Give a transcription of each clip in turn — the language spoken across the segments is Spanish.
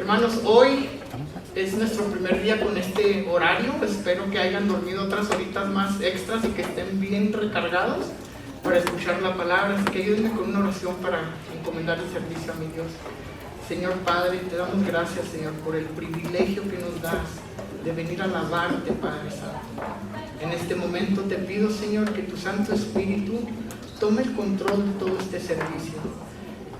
Hermanos, hoy es nuestro primer día con este horario. Espero que hayan dormido otras horitas más extras y que estén bien recargados para escuchar la palabra. Así que ayúdenme con una oración para encomendar el servicio a mi Dios. Señor Padre, te damos gracias, Señor, por el privilegio que nos das de venir a alabarte, Padre Santo. En este momento te pido, Señor, que tu Santo Espíritu tome el control de todo este servicio.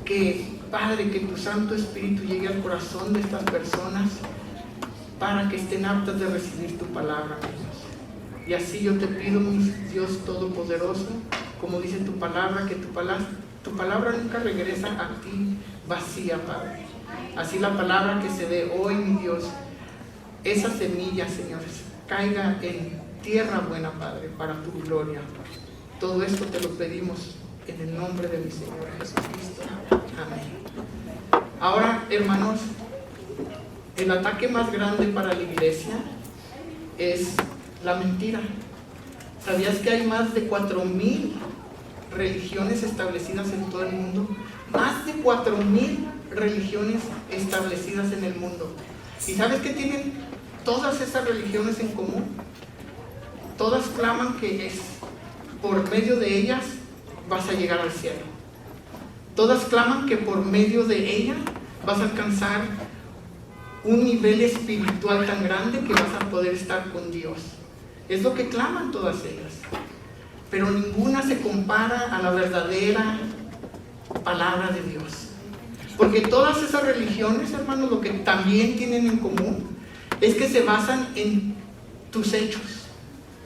Que, Padre, que tu Santo Espíritu llegue al corazón de estas personas para que estén aptas de recibir tu palabra, mi Dios. Y así yo te pido, mi Dios Todopoderoso, como dice tu palabra, que tu palabra nunca regresa a ti vacía, Padre. Así la palabra que se dé hoy, mi Dios, esa semilla, Señor, caiga en tierra buena, Padre, para tu gloria. Todo esto te lo pedimos en el nombre de mi Señor Jesucristo. Amén. Ahora, hermanos, el ataque más grande para la iglesia es la mentira. ¿Sabías que hay más de 4,000 religiones establecidas en todo el mundo? Más de 4,000 religiones establecidas en el mundo. ¿Y sabes qué tienen todas esas religiones en común? Todas claman que por medio de ellas vas a llegar al cielo. Todas claman que por medio de ella vas a alcanzar un nivel espiritual tan grande que vas a poder estar con Dios. Es lo que claman todas ellas. Pero ninguna se compara a la verdadera palabra de Dios. Porque todas esas religiones, hermanos, lo que también tienen en común es que se basan en tus hechos,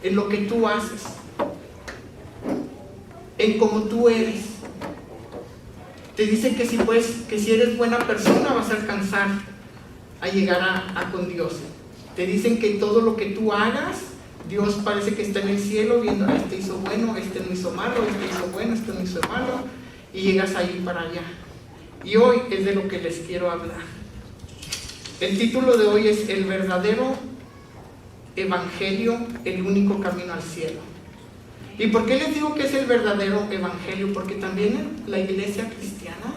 en lo que tú haces, en cómo tú eres. Te dicen que si eres buena persona vas a alcanzar a llegar a con Dios. Te dicen que todo lo que tú hagas, Dios parece que está en el cielo viendo, este hizo bueno, este no hizo malo, este hizo bueno, este no hizo malo, y llegas ahí para allá. Y hoy es de lo que les quiero hablar. El título de hoy es El verdadero evangelio, el único camino al cielo. ¿Y por qué les digo que es el verdadero evangelio? Porque también en la iglesia cristiana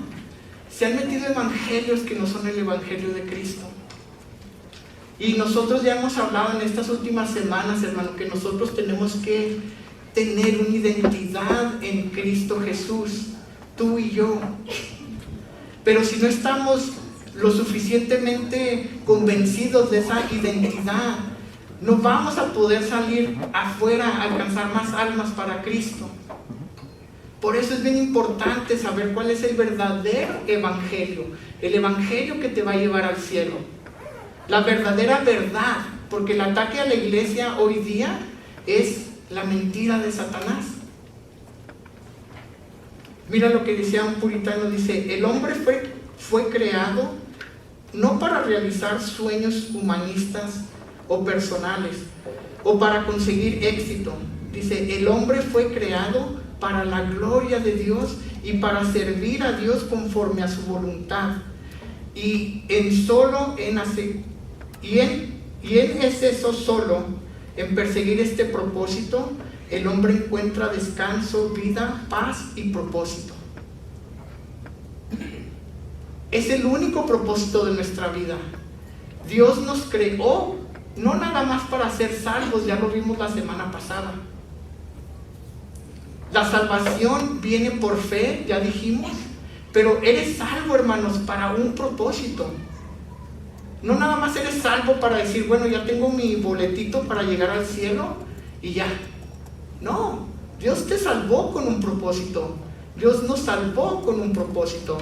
se han metido evangelios que no son el evangelio de Cristo. Y nosotros ya hemos hablado en estas últimas semanas, hermano, que nosotros tenemos que tener una identidad en Cristo Jesús, tú y yo. Pero si no estamos lo suficientemente convencidos de esa identidad, no vamos a poder salir afuera a alcanzar más almas para Cristo. Por eso es bien importante saber cuál es el verdadero evangelio, el evangelio que te va a llevar al cielo, la verdadera verdad, porque el ataque a la iglesia hoy día es la mentira de Satanás. Mira lo que decía un puritano, dice: el hombre fue creado no para realizar sueños humanistas o personales, o para conseguir éxito. Dice, el hombre fue creado para la gloria de Dios y para servir a Dios conforme a su voluntad. Y en eso solo, en perseguir este propósito, el hombre encuentra descanso, vida, paz y propósito. Es el único propósito de nuestra vida. Dios nos creó no nada más para ser salvos, ya lo vimos la semana pasada. La salvación viene por fe, ya dijimos, pero eres salvo, hermanos, para un propósito. No nada más eres salvo para decir, bueno, ya tengo mi boletito para llegar al cielo y ya. No, Dios te salvó con un propósito. Dios nos salvó con un propósito.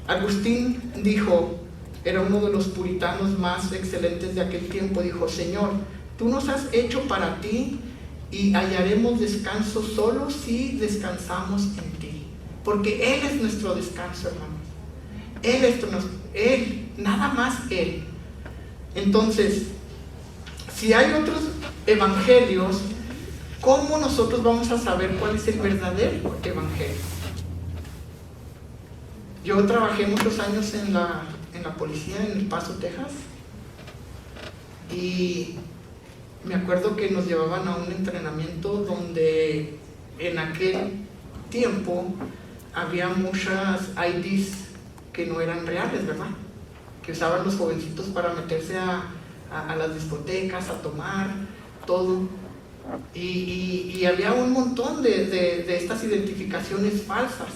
Agustín dijo, era uno de los puritanos más excelentes de aquel tiempo, dijo, Señor, tú nos has hecho para ti y hallaremos descanso solo si descansamos en ti. Porque Él es nuestro descanso, hermanos. Él, nada más Él. Entonces, si hay otros evangelios, ¿cómo nosotros vamos a saber cuál es el verdadero evangelio? Yo trabajé muchos años en la policía en El Paso, Texas, y me acuerdo que nos llevaban a un entrenamiento donde en aquel tiempo había muchas IDs que no eran reales, ¿verdad? que usaban los jovencitos para meterse a las discotecas, a tomar, todo. Y había un montón de estas identificaciones falsas.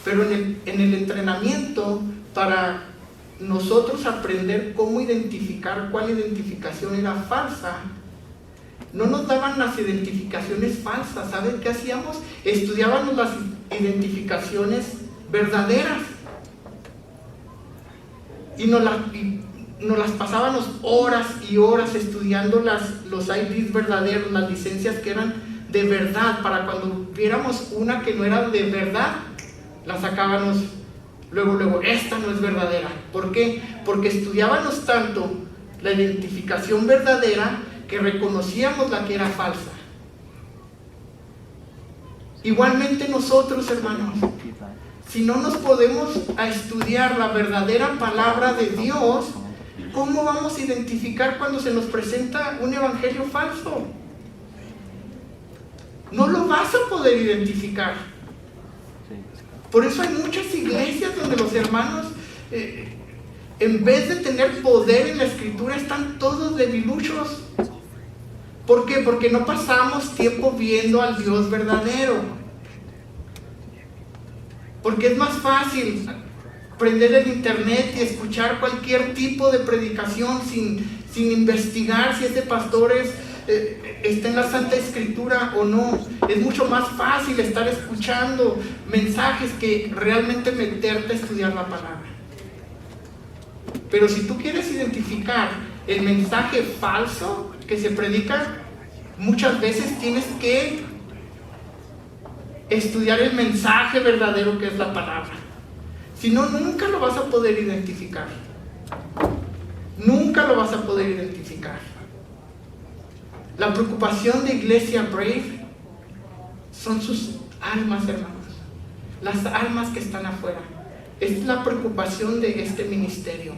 Pero en el entrenamiento, para nosotros aprender cómo identificar cuál identificación era falsa, no nos daban las identificaciones falsas. ¿Saben qué hacíamos? Estudiábamos las identificaciones verdaderas y nos las pasábamos horas y horas estudiando los IDs verdaderos, las licencias que eran de verdad, para cuando viéramos una que no era de verdad, la sacábamos luego, esta no es verdadera. ¿Por qué? Porque estudiábamos tanto la identificación verdadera que reconocíamos la que era falsa. Igualmente nosotros, hermanos, si no nos podemos a estudiar la verdadera palabra de Dios, ¿cómo vamos a identificar cuando se nos presenta un evangelio falso? No lo vas a poder identificar. Por eso hay muchas iglesias donde los hermanos, en vez de tener poder en la escritura, están todos debiluchos. ¿Por qué? Porque no pasamos tiempo viendo al Dios verdadero. Porque es más fácil prender el internet y escuchar cualquier tipo de predicación sin investigar si ese pastor está en la Santa Escritura o no. Es mucho más fácil estar escuchando mensajes que realmente meterte a estudiar la palabra. Pero si tú quieres identificar el mensaje falso que se predica, muchas veces tienes que estudiar el mensaje verdadero que es la palabra. Si no, nunca lo vas a poder identificar. Nunca lo vas a poder identificar. La preocupación de Iglesia Brave son sus almas, hermanos. Las almas que están afuera. Es la preocupación de este ministerio.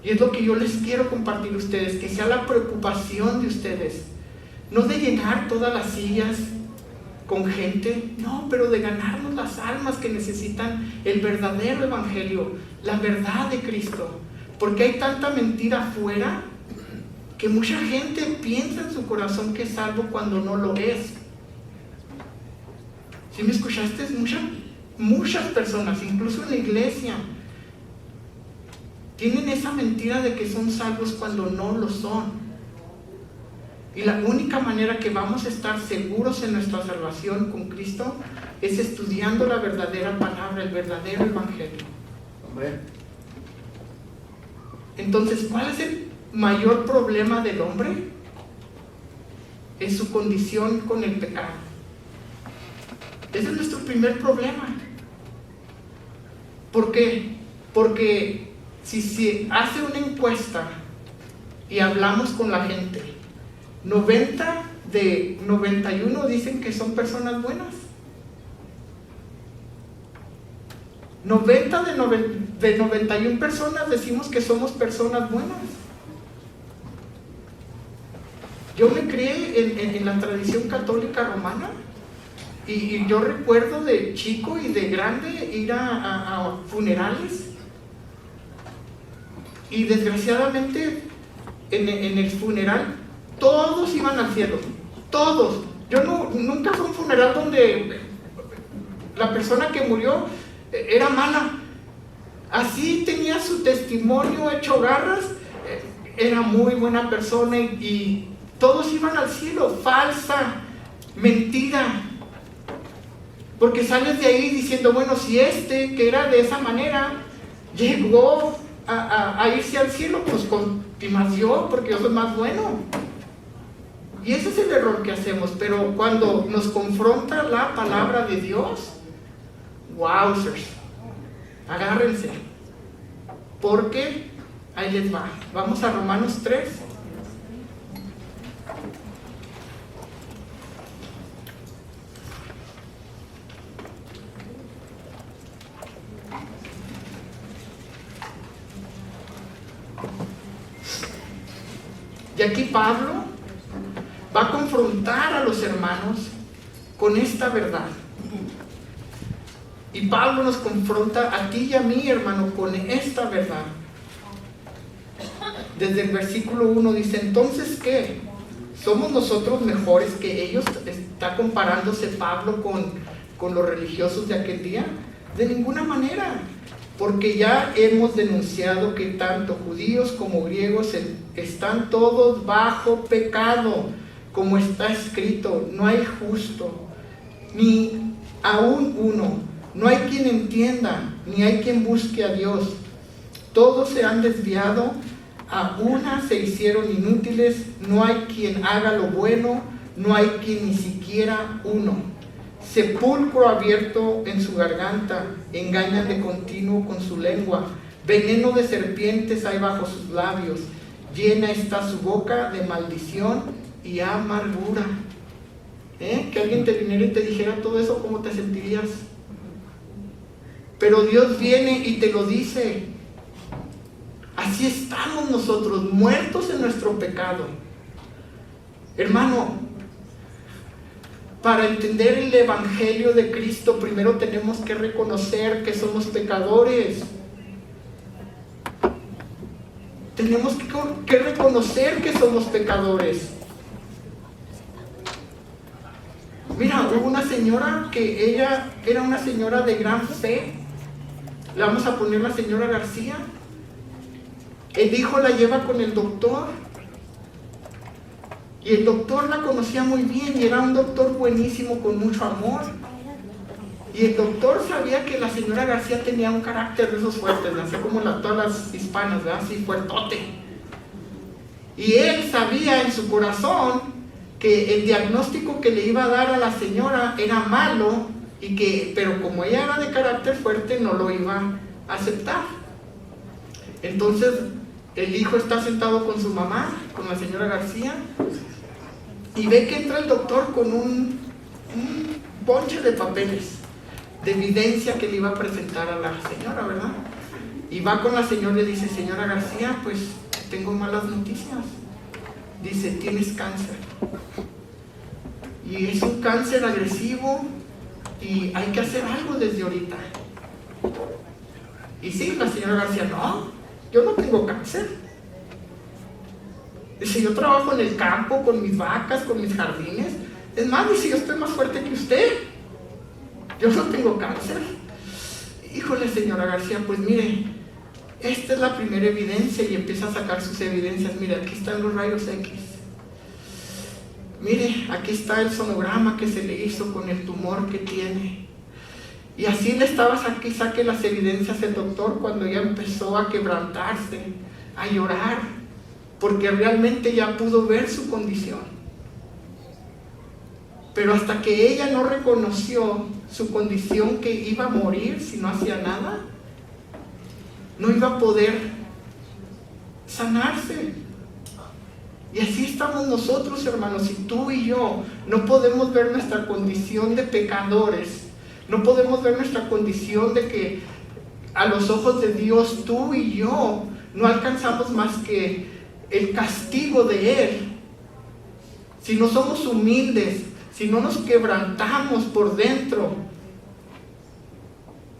Y es lo que yo les quiero compartir a ustedes, que sea la preocupación de ustedes. No de llenar todas las sillas con gente, no, pero de ganarnos las almas que necesitan el verdadero evangelio, la verdad de Cristo. Porque hay tanta mentira afuera que mucha gente piensa en su corazón que es salvo cuando no lo es. ¿Sí me escuchaste? Muchas personas, incluso en la iglesia, tienen esa mentira de que son salvos cuando no lo son. Y la única manera que vamos a estar seguros en nuestra salvación con Cristo es estudiando la verdadera palabra, el verdadero evangelio. Entonces, ¿cuál es el mayor problema del hombre? Es su condición con el pecado. Ese es nuestro primer problema. ¿Por qué? Porque si se hace una encuesta y hablamos con la gente, 90 de 91 dicen que son personas buenas. 90 de 91 personas decimos que somos personas buenas. Yo me crié en la tradición católica romana y yo recuerdo de chico y de grande ir a funerales, y desgraciadamente en el funeral todos iban al cielo, todos. Yo nunca fui a un funeral donde la persona que murió era mala. Así tenía su testimonio hecho garras, era muy buena persona y todos iban al cielo. Falsa, mentira. Porque sales de ahí diciendo, bueno, si que era de esa manera llegó a irse al cielo, pues con más yo, porque yo soy más bueno. Y ese es el error que hacemos. Pero cuando nos confronta la palabra de Dios, wowzers, agárrense, porque ahí les va. Vamos a Romanos 3. Y aquí Pablo va a confrontar a los hermanos con esta verdad. Y Pablo nos confronta a ti y a mí, hermano, con esta verdad. desde el versículo 1 dice, entonces ¿qué? ¿Somos nosotros mejores que ellos? ¿Está comparándose Pablo con los religiosos de aquel día? De ninguna manera, porque ya hemos denunciado que tanto judíos como griegos están todos bajo pecado, como está escrito, no hay justo, ni aún uno, no hay quien entienda, ni hay quien busque a Dios. Todos se han desviado, a una se hicieron inútiles, no hay quien haga lo bueno, no hay quien ni siquiera uno. Sepulcro abierto en su garganta, engañan de continuo con su lengua, veneno de serpientes hay bajo sus labios, llena está su boca de maldición y amargura. Que alguien te viniera y te dijera todo eso, ¿cómo te sentirías? Pero Dios viene y te lo dice. Así estamos nosotros, muertos en nuestro pecado. Hermano, para entender el Evangelio de Cristo, primero tenemos que reconocer que somos pecadores. Tenemos que reconocer que somos pecadores. Mira, hubo una señora que ella era una señora de gran fe. Le vamos a poner la señora García. El hijo la lleva con el doctor. Y el doctor la conocía muy bien y era un doctor buenísimo con mucho amor. Y el doctor sabía que la señora García tenía un carácter de esos fuertes, así como todas las hispanas, ¿verdad? Así fuertote. Y él sabía en su corazón que el diagnóstico que le iba a dar a la señora era malo, pero como ella era de carácter fuerte, no lo iba a aceptar. Entonces, el hijo está sentado con su mamá, con la señora García, y ve que entra el doctor con un bonche de papeles, de evidencia que le iba a presentar a la señora, ¿verdad? Y va con la señora y le dice, señora García, pues tengo malas noticias. Dice, tienes cáncer. Y es un cáncer agresivo y hay que hacer algo desde ahorita. Y sí, la señora García, no, yo no tengo cáncer. Dice, yo trabajo en el campo con mis vacas, con mis jardines. Es más, dice, yo estoy más fuerte que usted. Yo no tengo cáncer. Híjole, señora García, pues mire, esta es la primera evidencia, y empieza a sacar sus evidencias. Mire, aquí están los rayos X. Mire, aquí está el sonograma que se le hizo con el tumor que tiene. Y así le estaba saque las evidencias el doctor cuando ya empezó a quebrantarse, a llorar, porque realmente ya pudo ver su condición. Pero hasta que ella no reconoció su condición, que iba a morir si no hacía nada, no iba a poder sanarse. Y así estamos nosotros, hermanos. Si tú y yo no podemos ver nuestra condición de pecadores, no podemos ver nuestra condición de que a los ojos de Dios tú y yo no alcanzamos más que el castigo de Él, si no somos humildes, si no nos quebrantamos por dentro,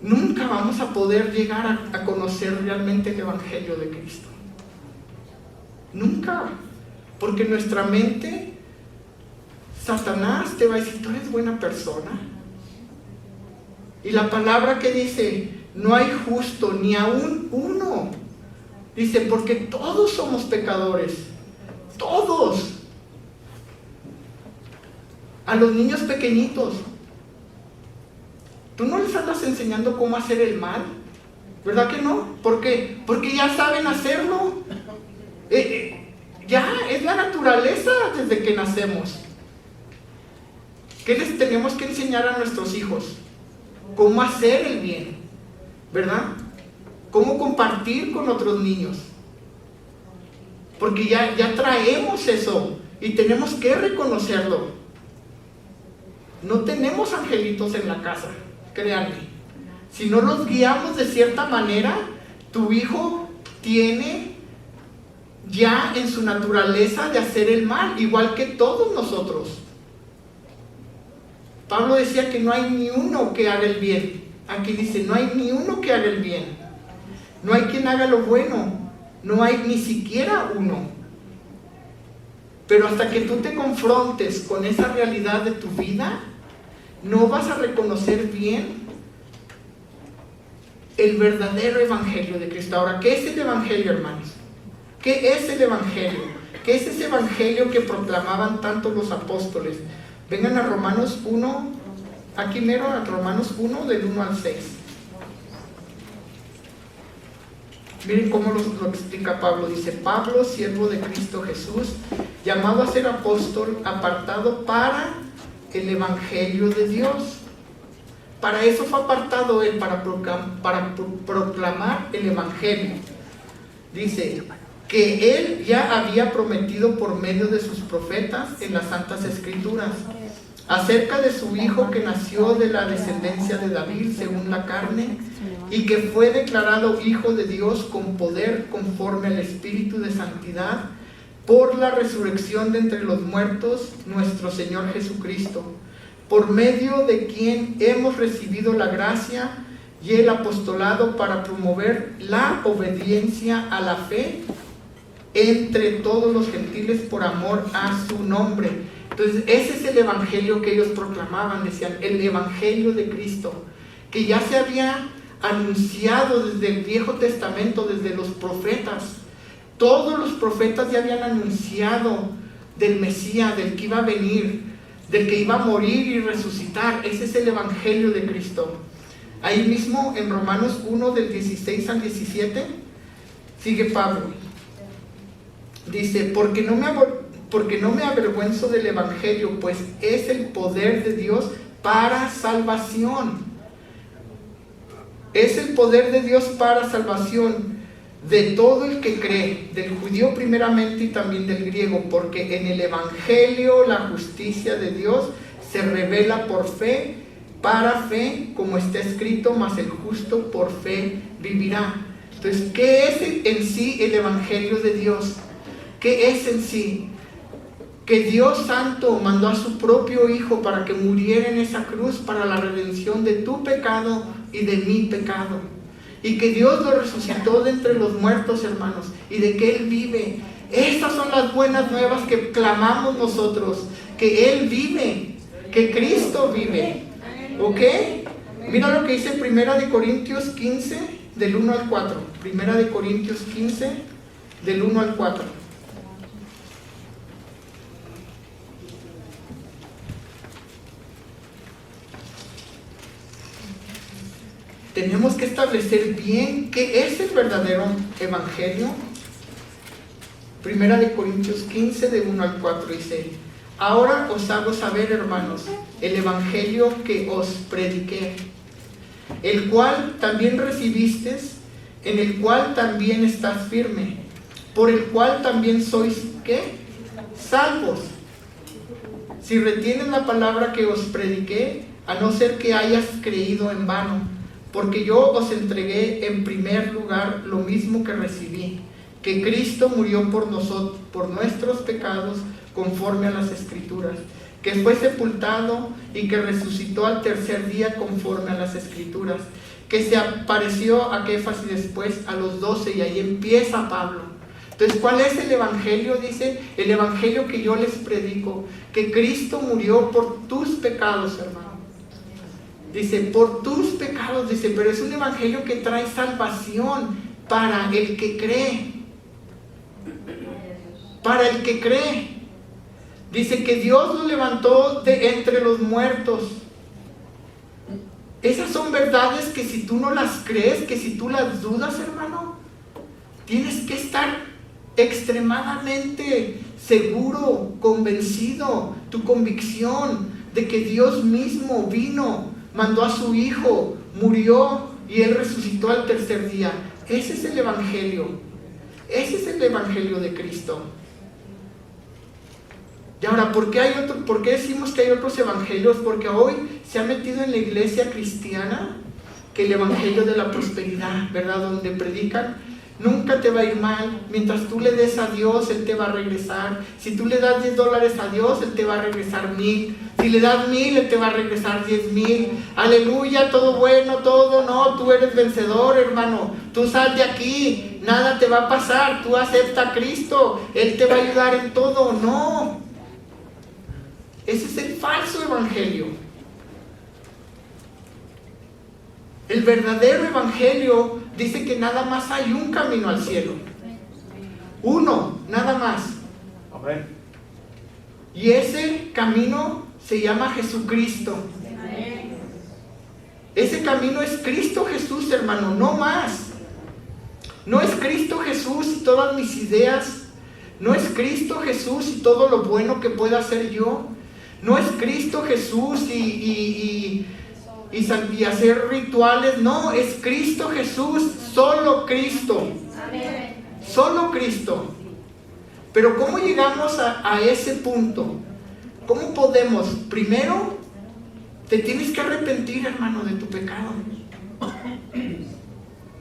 nunca vamos a poder llegar a conocer realmente el Evangelio de Cristo. Nunca. Porque en nuestra mente, Satanás te va a decir, tú eres buena persona. Y la palabra que dice, no hay justo ni aún uno. Dice, porque todos somos pecadores. Todos. A los niños pequeñitos, tú no les andas enseñando cómo hacer el mal, ¿verdad que no? ¿Por qué? Porque ya saben hacerlo. Ya es la naturaleza desde que nacemos. ¿Qué les tenemos que enseñar a nuestros hijos? Cómo hacer el bien, ¿verdad? Cómo compartir con otros niños. Porque ya traemos eso y tenemos que reconocerlo. No tenemos angelitos en la casa, créanme. Si no los guiamos de cierta manera, tu hijo tiene ya en su naturaleza de hacer el mal, igual que todos nosotros. Pablo decía que no hay ni uno que haga el bien. Aquí dice, no hay ni uno que haga el bien. No hay quien haga lo bueno. no hay ni siquiera uno. Pero hasta que tú te confrontes con esa realidad de tu vida, no vas a reconocer bien el verdadero evangelio de Cristo. Ahora, ¿qué es el evangelio, hermanos? ¿Qué es el evangelio? ¿Qué es ese evangelio que proclamaban tanto los apóstoles? Vengan a Romanos 1, aquí mero, a Romanos 1, del 1 al 6. Miren cómo lo explica Pablo. Dice: Pablo, siervo de Cristo Jesús, llamado a ser apóstol, apartado para el evangelio de Dios. Para eso fue apartado él, para proclamar el evangelio. Dice que él ya había prometido por medio de sus profetas en las Santas Escrituras acerca de su hijo que nació de la descendencia de David según la carne, y que fue declarado hijo de Dios con poder conforme al Espíritu de santidad por la resurrección de entre los muertos, nuestro Señor Jesucristo, por medio de quien hemos recibido la gracia y el apostolado para promover la obediencia a la fe entre todos los gentiles por amor a su nombre. Entonces ese es el evangelio que ellos proclamaban, decían, el evangelio de Cristo, que ya se había anunciado desde el Viejo Testamento, desde los profetas. Todos los profetas ya habían anunciado del Mesías, del que iba a venir, del que iba a morir y resucitar. Ese es el evangelio de Cristo. Ahí mismo en Romanos 1 del 16 al 17 sigue Pablo. Dice: porque no me avergüenzo del evangelio, pues es el poder de Dios para salvación. Es el poder de Dios para salvación de todo el que cree, del judío primeramente y también del griego, porque en el evangelio la justicia de Dios se revela por fe, para fe, como está escrito, mas el justo por fe vivirá. Entonces, ¿qué es en sí el evangelio de Dios? ¿Qué es en sí? Que Dios Santo mandó a su propio Hijo para que muriera en esa cruz para la redención de tu pecado y de mi pecado. Y que Dios lo resucitó de entre los muertos, hermanos, y de que Él vive. Estas son las buenas nuevas que clamamos nosotros, que Él vive, que Cristo vive. ¿Ok? Mira lo que dice 1 Corintios 15, del 1 al 4. 1 Corintios 15, del 1 al 4. Tenemos que establecer bien qué es el verdadero evangelio. 1 Corintios 15, de 1 al 4 dice: ahora os hago saber, hermanos, el evangelio que os prediqué, el cual también recibisteis, en el cual también estás firme, por el cual también sois, ¿qué? Salvos, si retienes la palabra que os prediqué, a no ser que hayas creído en vano. Porque yo os entregué en primer lugar lo mismo que recibí, que Cristo murió por nosotros, por nuestros pecados, conforme a las Escrituras, que fue sepultado y que resucitó al tercer día conforme a las Escrituras, que se apareció a Kefas y después a los 12, y ahí empieza Pablo. Entonces, ¿cuál es el evangelio? Dice, el evangelio que yo les predico, que Cristo murió por tus pecados, hermano. Dice, por tus pecados, dice, pero es un evangelio que trae salvación para el que cree. Para el que cree. Dice que Dios lo levantó de entre los muertos. Esas son verdades que si tú no las crees, que si tú las dudas, hermano, tienes que estar extremadamente seguro, convencido, tu convicción de que Dios mismo vino, mandó a su Hijo, murió y Él resucitó al tercer día. Ese es el evangelio. Ese es el evangelio de Cristo. Y ahora, ¿por qué decimos que hay otros evangelios? Porque hoy se ha metido en la iglesia cristiana que el evangelio de la prosperidad, ¿verdad? Donde predican, nunca te va a ir mal, mientras tú le des a Dios, Él te va a regresar. Si tú le das $10 a Dios, Él te va a regresar 1000. Si le das 1000, Él te va a regresar 10,000. Aleluya, todo bueno, todo no. Tú eres vencedor, hermano. Tú sal de aquí, nada te va a pasar. Tú acepta a Cristo, Él te va a ayudar en todo. No. Ese es el falso evangelio. El verdadero evangelio dice que nada más hay un camino al cielo. Uno, nada más. Amén. Y ese camino se llama Jesucristo. Ese camino es Cristo Jesús, hermano, no más. No es Cristo Jesús y todas mis ideas. No es Cristo Jesús y todo lo bueno que pueda hacer yo. No es Cristo Jesús y hacer rituales. No, es Cristo Jesús, solo Cristo. Solo Cristo. Pero ¿cómo llegamos a ese punto? ¿Cómo podemos? Primero, te tienes que arrepentir, hermano, de tu pecado.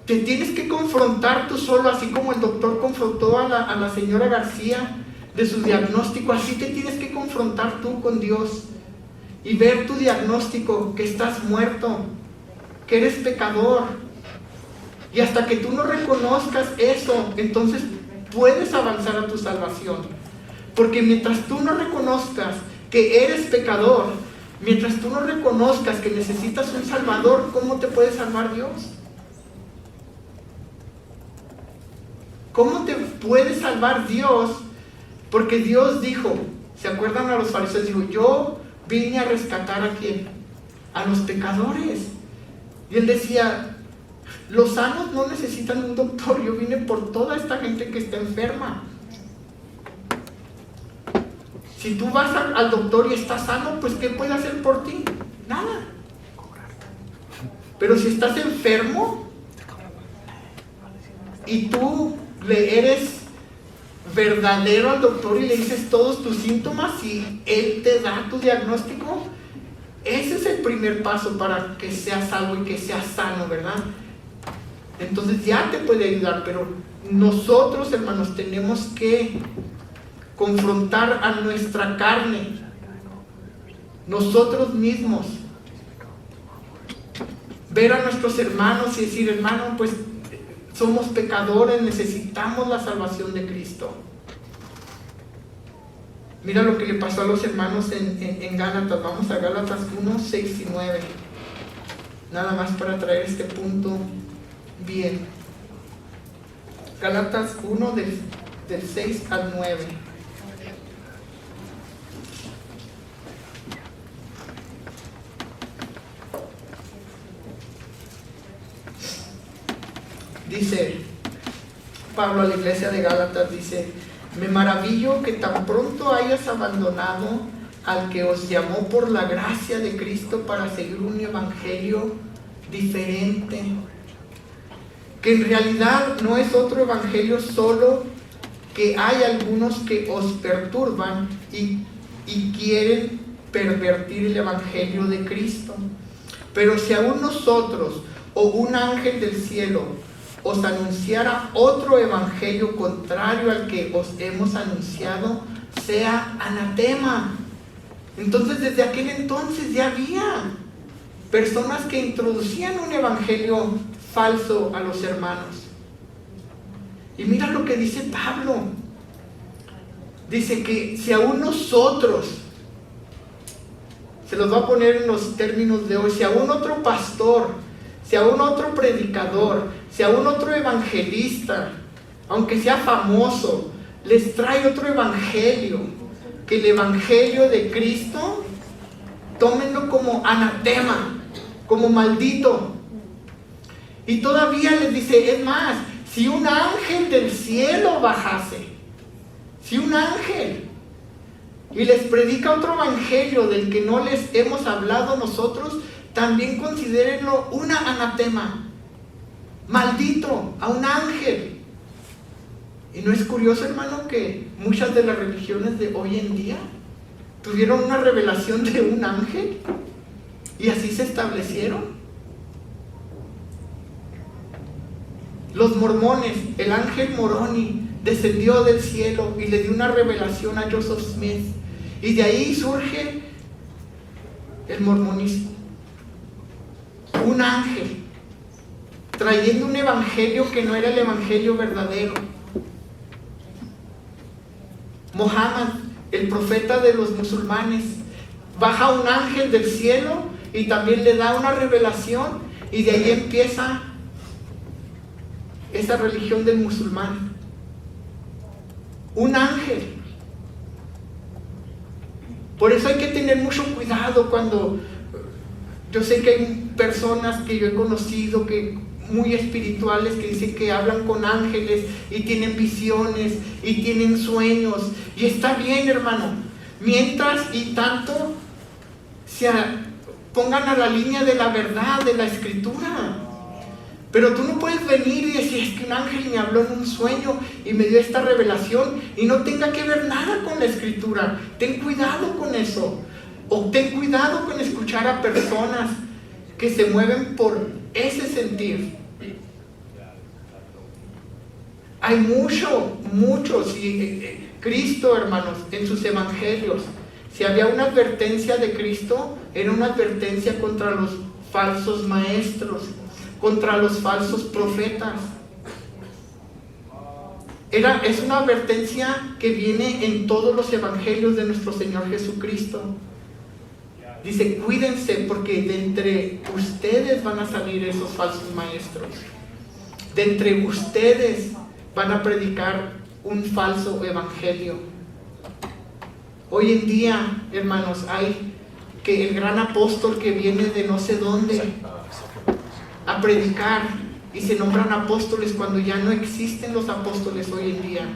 Te tienes que confrontar tú solo, así como el doctor confrontó a la señora García de su diagnóstico. Así te tienes que confrontar tú con Dios y ver tu diagnóstico, que estás muerto, que eres pecador. Y hasta que tú no reconozcas eso, entonces puedes avanzar a tu salvación. Porque mientras tú no reconozcas que eres pecador, mientras tú no reconozcas que necesitas un Salvador, ¿cómo te puede salvar Dios? ¿Cómo te puede salvar Dios? Porque Dios dijo, ¿se acuerdan a los fariseos? Dijo, yo vine a rescatar ¿a quién? A los pecadores. Y él decía, los sanos no necesitan un doctor, yo vine por toda esta gente que está enferma. Si tú vas al doctor y estás sano, pues ¿qué puede hacer por ti? Nada. Pero si estás enfermo y tú le eres verdadero al doctor y le dices todos tus síntomas y él te da tu diagnóstico, ese es el primer paso para que seas salvo y que seas sano, ¿verdad? Entonces ya te puede ayudar, pero nosotros, hermanos, tenemos que confrontar a nuestra carne, nosotros mismos, ver a nuestros hermanos y decir, hermano, pues somos pecadores, necesitamos la salvación de Cristo. Mira lo que le pasó a los hermanos en Gálatas. Vamos a Gálatas 1, 6 y 9. Nada más para traer este punto bien. Gálatas 1 del 6 al 9. Dice Pablo a la iglesia de Gálatas, dice, me maravillo que tan pronto hayas abandonado al que os llamó por la gracia de Cristo para seguir un evangelio diferente, que en realidad no es otro evangelio, solo que hay algunos que os perturban y quieren pervertir el evangelio de Cristo. Pero si aún nosotros o un ángel del cielo os anunciara otro evangelio contrario al que os hemos anunciado, sea anatema. Entonces desde aquel entonces ya había personas que introducían un evangelio falso a los hermanos. Y mira lo que dice Pablo. Dice que si aún nosotros, se los va a poner en los términos de hoy, si aún otro pastor, si aún otro predicador, si aún otro evangelista, aunque sea famoso, les trae otro evangelio, que el evangelio de Cristo, tómenlo como anatema, como maldito. Y todavía les dice, es más, si un ángel del cielo bajase, si un ángel, y les predica otro evangelio del que no les hemos hablado nosotros, también considérenlo una anatema, maldito, a un ángel. ¿Y no es curioso, hermano, que muchas de las religiones de hoy en día tuvieron una revelación de un ángel y así se establecieron? Los mormones, el ángel Moroni descendió del cielo y le dio una revelación a Joseph Smith, y de ahí surge el mormonismo. Un ángel trayendo un evangelio que no era el evangelio verdadero. Mohammed, el profeta de los musulmanes, baja un ángel del cielo y también le da una revelación, y de ahí empieza esa religión del musulmán. Un ángel. Por eso hay que tener mucho cuidado cuando... Yo sé que hay personas que yo he conocido que muy espirituales que dicen que hablan con ángeles y tienen visiones y tienen sueños, y está bien, hermano, mientras y tanto se pongan a la línea de la verdad, de la escritura. Pero tú no puedes venir y decir: es que un ángel me habló en un sueño y me dio esta revelación, y no tenga que ver nada con la escritura. Ten cuidado con eso. O ten cuidado con escuchar a personas que se mueven por ese sentir. Hay mucho, si Cristo, hermanos, en sus evangelios, si había una advertencia de Cristo, era una advertencia contra los falsos maestros, contra los falsos profetas. Es una advertencia que viene en todos los evangelios de nuestro Señor Jesucristo. Dice: cuídense, porque de entre ustedes van a salir esos falsos maestros. De entre ustedes van a predicar un falso evangelio. Hoy en día, hermanos, hay que el gran apóstol que viene de no sé dónde a predicar, y se nombran apóstoles cuando ya no existen los apóstoles hoy en día.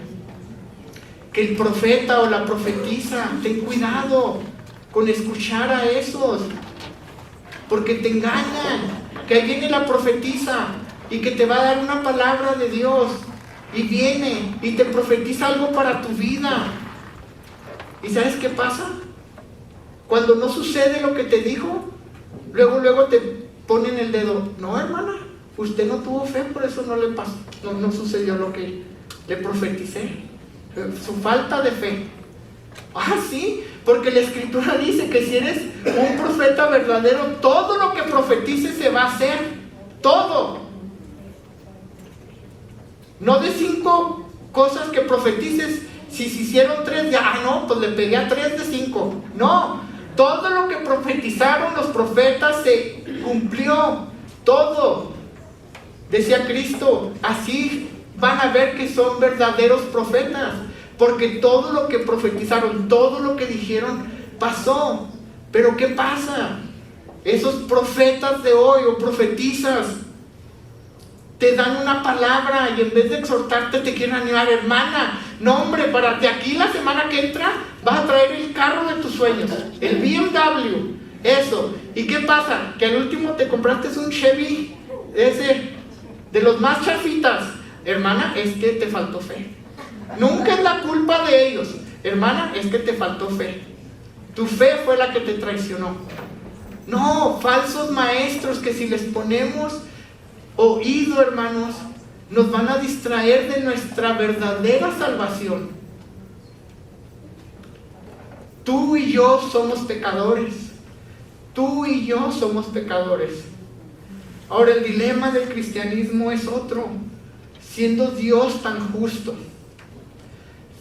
Que el profeta o la profetisa, ten cuidado con escuchar a esos, porque te engañan. Que ahí viene la profetisa y que te va a dar una palabra de Dios, y viene y te profetiza algo para tu vida, y ¿sabes qué pasa? Cuando no sucede lo que te dijo, luego te ponen el dedo: no, hermana, usted no tuvo fe, por eso no le pasó, no sucedió lo que le profeticé, su falta de fe. Ah, sí, porque la escritura dice que si eres un profeta verdadero, todo lo que profetices se va a hacer, todo. No de 5 cosas que profetices, si se hicieron 3, ya, no, pues le pegué a 3 de 5. No, todo lo que profetizaron los profetas se cumplió, todo. Decía Cristo: así van a ver que son verdaderos profetas, porque todo lo que profetizaron, todo lo que dijeron, pasó. Pero ¿qué pasa? Esos profetas de hoy, o profetizas, te dan una palabra y en vez de exhortarte te quieren animar: hermana, no hombre, para de aquí la semana que entra vas a traer el carro de tus sueños, el BMW, eso. ¿Y qué pasa? Que al último te compraste un Chevy, ese, de los más chafitas. Hermana, es que te faltó fe. Nunca es la culpa de ellos. Hermana, es que te faltó fe. Tu fe fue la que te traicionó. No, falsos maestros que si les ponemos oído, hermanos, nos van a distraer de nuestra verdadera salvación. Tú y yo somos pecadores. Tú y yo somos pecadores. Ahora, el dilema del cristianismo es otro. Siendo Dios tan justo,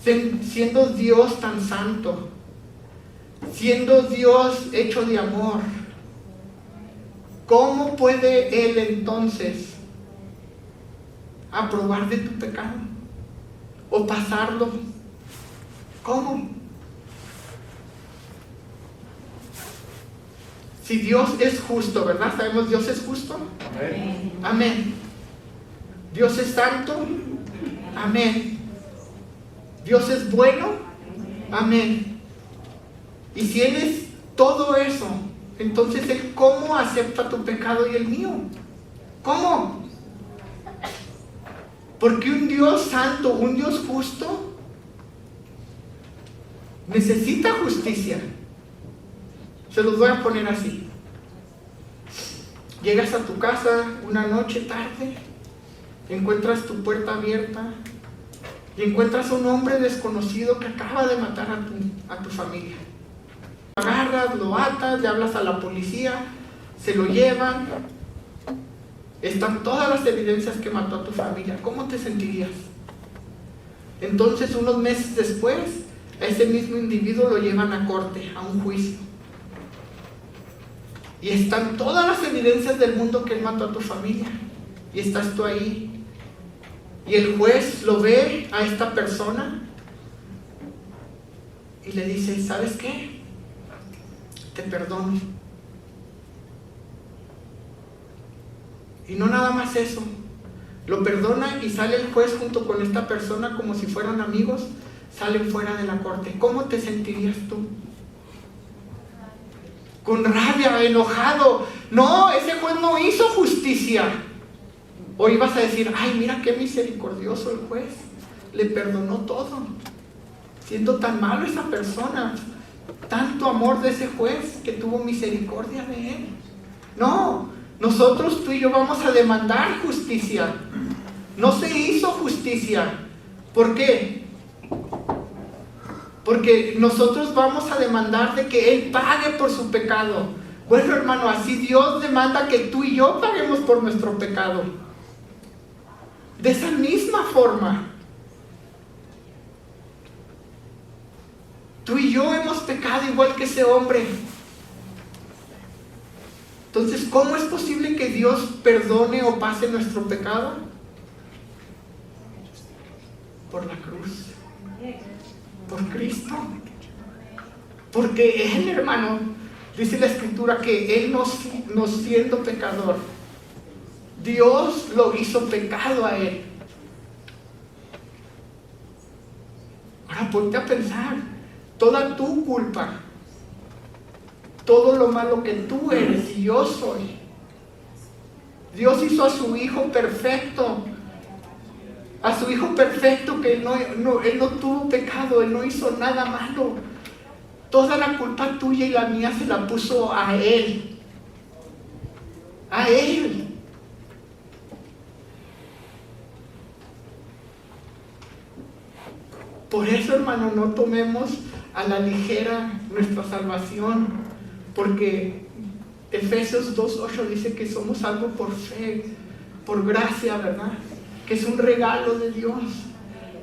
siendo Dios tan santo, siendo Dios hecho de amor, ¿cómo puede Él entonces aprobar de tu pecado? ¿O pasarlo? ¿Cómo? Si Dios es justo, ¿verdad? ¿Sabemos Dios es justo? Amén. Amén. Dios es santo. Amén. Dios es bueno. Amén. Y si Él es todo eso, entonces Él, ¿cómo acepta tu pecado y el mío? ¿Cómo? Porque un Dios santo, un Dios justo, necesita justicia. Se los voy a poner así. Llegas a tu casa una noche tarde, encuentras tu puerta abierta y encuentras a un hombre desconocido que acaba de matar a tu familia. agarras, lo atas, le hablas a la policía, se lo llevan. Están todas las evidencias que mató a tu familia. ¿Cómo te sentirías? Entonces, unos meses después, a ese mismo individuo lo llevan a corte, a un juicio. Y están todas las evidencias del mundo que él mató a tu familia. Y estás tú ahí. Y el juez lo ve a esta persona y le dice, ¿sabes qué? Te perdono. Y no nada más eso. Lo perdona y sale el juez junto con esta persona como si fueran amigos. Salen fuera de la corte. ¿Cómo te sentirías tú? Con rabia, enojado. No, ese juez no hizo justicia. O ibas a decir, ay, mira qué misericordioso el juez. Le perdonó todo. Siendo tan malo esa persona. Tanto amor de ese juez que tuvo misericordia de él. No, nosotros, tú y yo, vamos a demandar justicia. No se hizo justicia. ¿Por qué? Porque nosotros vamos a demandar de que él pague por su pecado. Bueno, hermano, así Dios demanda que tú y yo paguemos por nuestro pecado. De esa misma forma. Tú y yo hemos pecado igual que ese hombre. Entonces, ¿cómo es posible que Dios perdone o pase nuestro pecado? Por la cruz. Por Cristo. Porque Él, hermano, dice la Escritura que Él no siendo pecador, Dios lo hizo pecado a Él. Ahora ponte a pensar, toda tu culpa, todo lo malo que tú eres y yo soy, Dios hizo a su Hijo perfecto. A su Hijo perfecto, que él no tuvo pecado, Él no hizo nada malo. Toda la culpa tuya y la mía se la puso a Él. A Él. Por eso, hermano, no tomemos a la ligera nuestra salvación. Porque Efesios 2:8 dice que somos salvos por fe, por gracia, ¿verdad? Que es un regalo de Dios,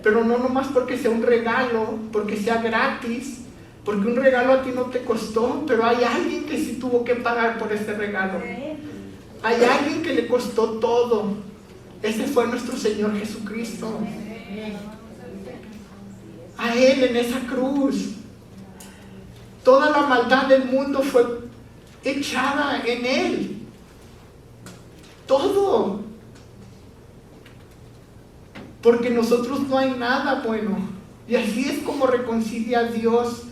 pero no nomás porque sea un regalo, porque sea gratis, porque un regalo a ti no te costó, pero hay alguien que sí tuvo que pagar por ese regalo. Hay alguien que le costó todo. Ese fue nuestro Señor Jesucristo. A Él en esa cruz, toda la maldad del mundo fue echada en Él. Todo. Porque nosotros no hay nada bueno. Y así es como reconcilia a Dios,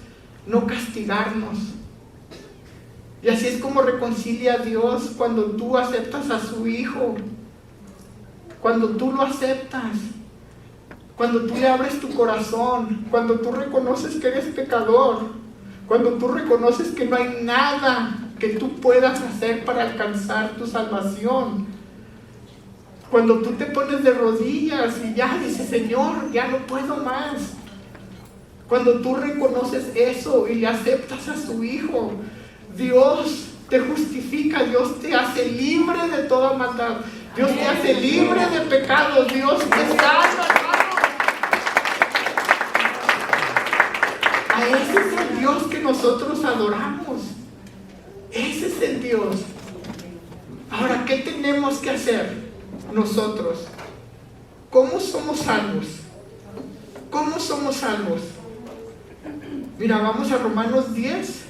no castigarnos. Y así es como reconcilia a Dios cuando tú aceptas a su Hijo. Cuando tú lo aceptas. Cuando tú le abres tu corazón. Cuando tú reconoces que eres pecador. Cuando tú reconoces que no hay nada que tú puedas hacer para alcanzar tu salvación. Cuando tú te pones de rodillas y ya dices, Señor, ya no puedo más. Cuando tú reconoces eso y le aceptas a su Hijo, Dios te justifica, Dios te hace libre de toda maldad, Dios te hace libre de pecado, Dios te salva, hermano. A ese es el Dios que nosotros adoramos. Ese es el Dios. Ahora, ¿qué tenemos que hacer nosotros? ¿Cómo somos salvos? ¿Cómo somos salvos? Mira, vamos a Romanos 10.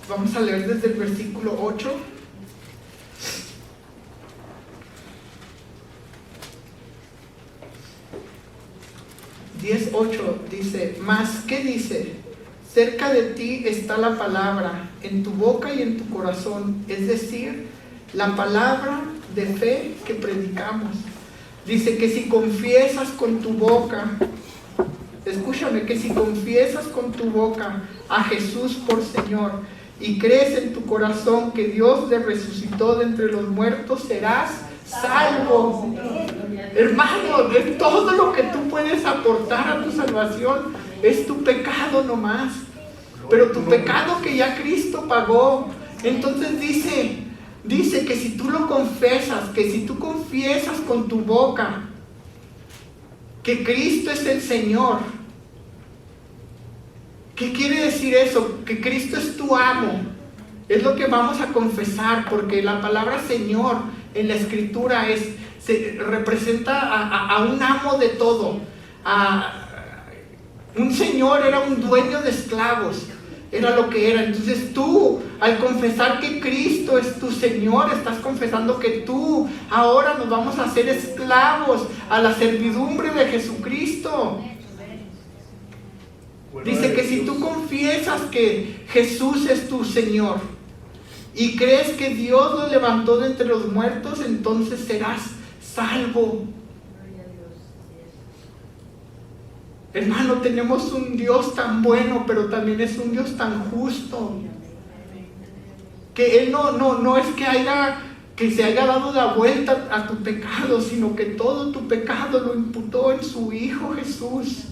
Vamos a leer desde el versículo 8. Dice, mas, ¿qué dice? Cerca de ti está la palabra, en tu boca y en tu corazón, es decir, la palabra de fe que predicamos. Dice que si confiesas con tu boca, escúchame, que si confiesas con tu boca a Jesús por Señor y crees en tu corazón que Dios le resucitó de entre los muertos, serás salvo. Hermano, de todo lo que tú puedes aportar a tu salvación es tu pecado nomás. Pero tu pecado que ya Cristo pagó. Entonces dice que si tú lo confesas, que si tú confiesas con tu boca que Cristo es el Señor. ¿Qué quiere decir eso? Que Cristo es tu amo. Es lo que vamos a confesar, porque la palabra Señor en la Escritura representa a un amo de todo. Un señor era un dueño de esclavos, era lo que era. Entonces tú, al confesar que Cristo es tu Señor, estás confesando que tú ahora nos vamos a hacer esclavos a la servidumbre de Jesucristo. Dice que si tú confiesas que Jesús es tu Señor y crees que Dios lo levantó de entre los muertos, entonces serás salvo. Hermano, tenemos un Dios tan bueno, pero también es un Dios tan justo, que Él no es que se haya dado la vuelta a tu pecado, sino que todo tu pecado lo imputó en su Hijo Jesús.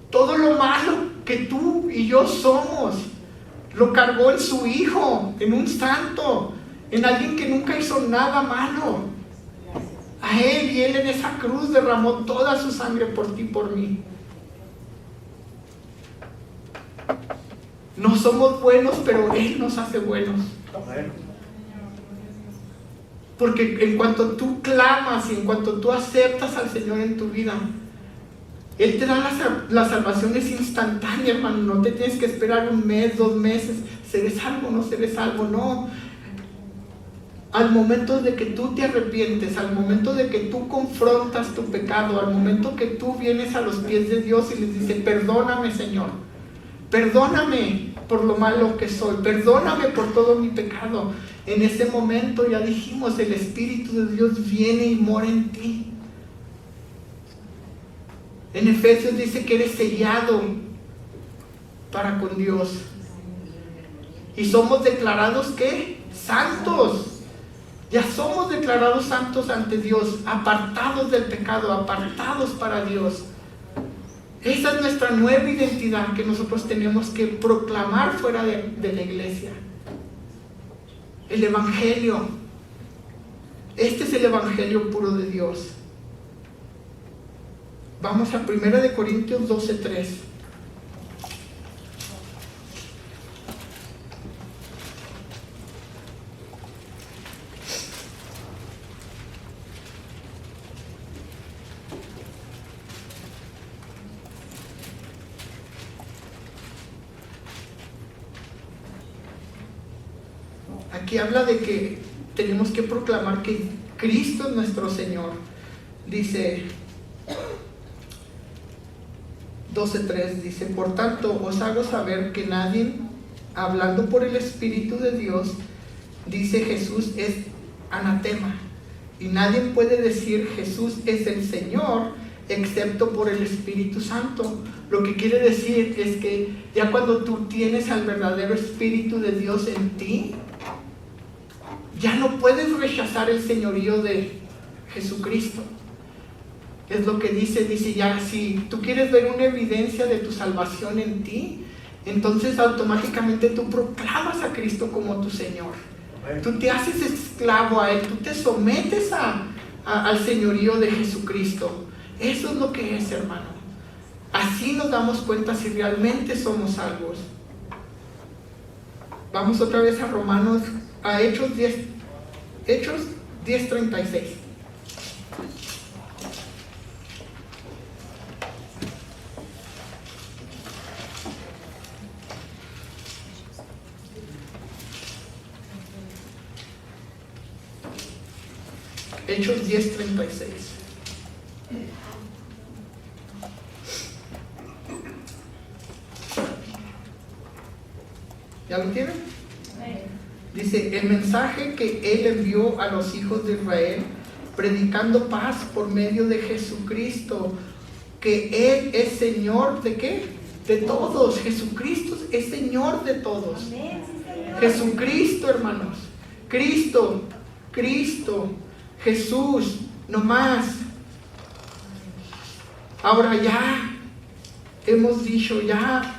Todo lo malo que tú y yo somos, lo cargó en su Hijo, en un santo, en alguien que nunca hizo nada malo. A Él, y Él en esa cruz derramó toda su sangre por ti y por mí. No somos buenos, pero Él nos hace buenos. Porque en cuanto tú clamas y en cuanto tú aceptas al Señor en tu vida, Él te da la salvación, es instantánea, hermano. No te tienes que esperar un mes, 2 meses. ¿Seré salvo o no seré salvo? No. Al momento de que tú te arrepientes, al momento de que tú confrontas tu pecado, al momento que tú vienes a los pies de Dios y les dices: perdóname, Señor, perdóname por lo malo que soy, perdóname por todo mi pecado. En ese momento, ya dijimos, el Espíritu de Dios viene y mora en ti. En Efesios dice que eres sellado para con Dios. Y somos declarados, ¿qué? Santos. Ya somos declarados santos ante Dios, apartados del pecado, apartados para Dios. Esa es nuestra nueva identidad que nosotros tenemos que proclamar fuera de la iglesia. El Evangelio. Este es el Evangelio puro de Dios. Vamos a 1 Corintios 12:3. Aquí habla de que tenemos que proclamar que Cristo es nuestro Señor. Dice 12:3, dice: por tanto os hago saber que nadie, hablando por el Espíritu de Dios, dice Jesús es anatema, y nadie puede decir Jesús es el Señor excepto por el Espíritu Santo. Lo que quiere decir es que ya cuando tú tienes al verdadero Espíritu de Dios en ti, ya no puedes rechazar el señorío de Jesucristo. Es lo que dice ya, si tú quieres ver una evidencia de tu salvación en ti, entonces automáticamente tú proclamas a Cristo como tu Señor. Tú te haces esclavo a Él, tú te sometes al señorío de Jesucristo. Eso es lo que es, hermano. Así nos damos cuenta si realmente somos salvos. Vamos otra vez a Hechos 10:36. Hechos 10:36. ¿Ya lo tienen? Dice: el mensaje que Él envió a los hijos de Israel, predicando paz por medio de Jesucristo, que Él es Señor ¿de qué? de todos. Jesucristo es Señor de todos. Jesucristo, hermanos. Cristo, Jesús, no más. Ahora ya hemos dicho, ya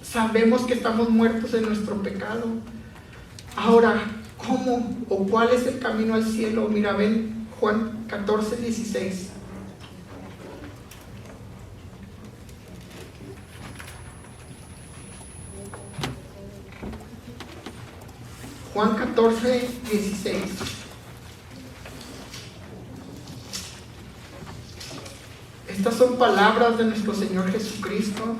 sabemos que estamos muertos en nuestro pecado. Ahora, ¿cómo o cuál es el camino al cielo? Mira, ven Juan 14:16. Juan 14:16. Estas son palabras de nuestro Señor Jesucristo.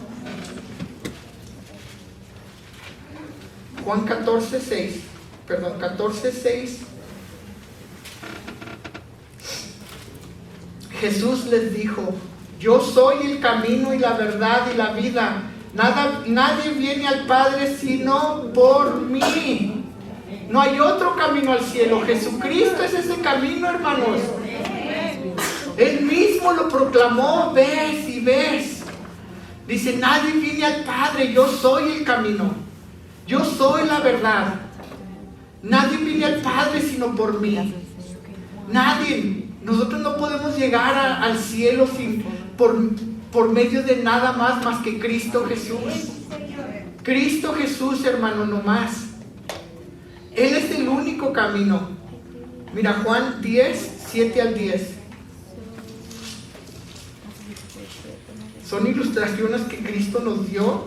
Juan 14:6. Jesús les dijo: yo soy el camino y la verdad y la vida. Nadie viene al Padre sino por mí. No hay otro camino al cielo. Jesucristo es ese camino, hermanos. Él mismo lo proclamó vez y vez. Dice: nadie viene al Padre, yo soy el camino. Yo soy la verdad. Nadie viene al Padre sino por mí. Nadie. Nosotros no podemos llegar al cielo por medio de nada más que Cristo Jesús. Cristo Jesús, hermano, no más. Él es el único camino. Mira, Juan 10:7-10. Son ilustraciones que Cristo nos dio.